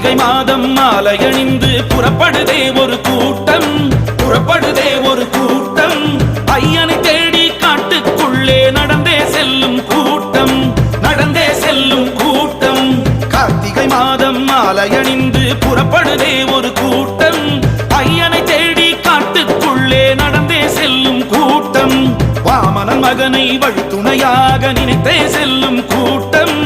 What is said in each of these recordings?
கார்த்திகை மாதம் மாலை அணிந்து புறப்படுதே ஒரு கூட்டம், புறப்படுதே ஒரு கூட்டம். ஐயனை தேடி காட்டுக்குள்ளே நடந்தே செல்லும் கூட்டம், நடந்தே செல்லும் கூட்டம். கார்த்திகை மாதம் மாலை அணிந்து புறப்படுதே ஒரு கூட்டம், ஐயனை தேடி காட்டுக்குள்ளே நடந்தே செல்லும் கூட்டம். வாமனன் மகனை வழித்துணையாக நினைத்தே செல்லும் கூட்டம்,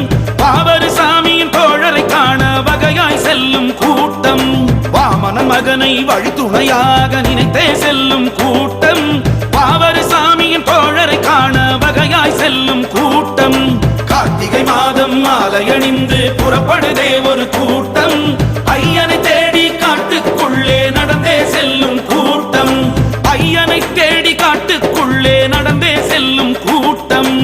பாவரு சாமியின் தோழரை காண வகையாய் செல்லும் கூட்டம். வாமனன் மகனை வழித்துணையாக நினைத்தே செல்லும் கூட்டம், பாவரு சாமியின் தோழரை காண வகையாய் செல்லும் கூட்டம். கார்த்திகை மாதம் மாலை அணிந்து புறப்படுதே ஒரு கூட்டம், ஐயனை தேடி காட்டுக்குள்ளே நடந்தே செல்லும் கூட்டம், ஐயனை தேடி காட்டுக்குள்ளே நடந்தே செல்லும் கூட்டம்.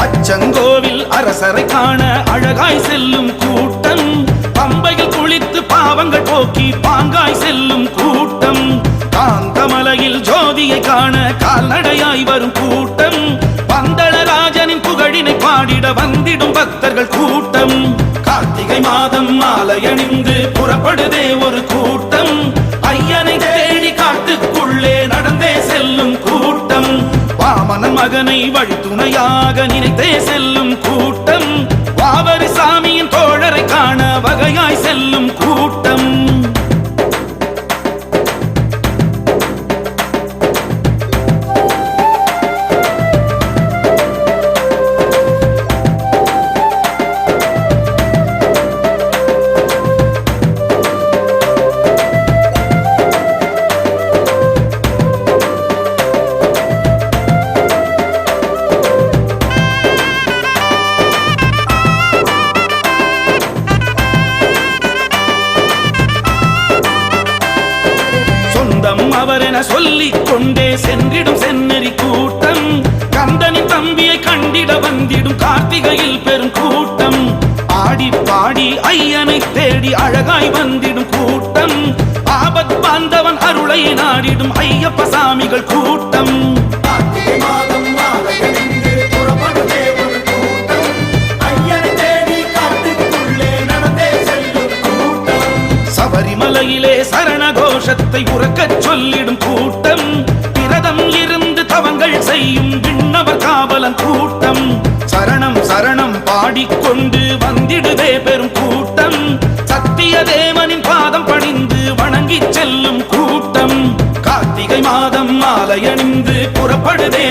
அச்சங்கோவில் அரசரை காண அழகாய் செல்லும் கூட்டம், பம்பையில் குளித்து பாவங்கள் போக்கி பாங்காய் செல்லும் கூட்டம். காந்தமலையில் ஜோதியை காண கால்நடையாய் வரும் கூட்டம், பந்தளராஜனின் புகழினை பாடிட வந்திடும் பக்தர்கள் கூட்டம். கார்த்திகை மாதம் மாலை அணிந்து புறப்படுதே ஒரு கூட்டம், ஐயனை தேடி காட்டுக்குள்ளே நடந்தே செல்லும் கூட்டம். வாமனன் மகனை வழித்துணையாக நினைத்தே செல்லும் கூட்டம், வாவரி சாமியின் தோழரை காண வகையாய் செல்லும் கூட்டம். அவரென சொல்லிக் கொண்டே சென்றிடும் சென்னறி கூட்டம், கந்தனின் தம்பியை கண்டிட வந்திடும் கார்த்திகையில் பெரும் கூட்டம். ஆடி பாடி ஐயனை தேடி அழகாய் வந்திடும் கூட்டம், ஆபத் பாந்தவன் அருளை நாடிடும் ஐயப்ப சாமிகள் கூட்டம். சபரிமலையிலே சரண கோஷத்தை உறக்கச் சொல்லிடும் கூட்டம், விரதம் இருந்து தவங்கள் செய்யும் விண்ணவர் காவலன் கூட்டம். சரணம் சரணம் பாடிக்கொண்டு வந்திடுதே பெரும் கூட்டம், சத்திய தேவனின் பாதம் பணிந்து வணங்கி செல்லும் கூட்டம். கார்த்திகை மாதம் மாலை அணிந்து புறப்படுதே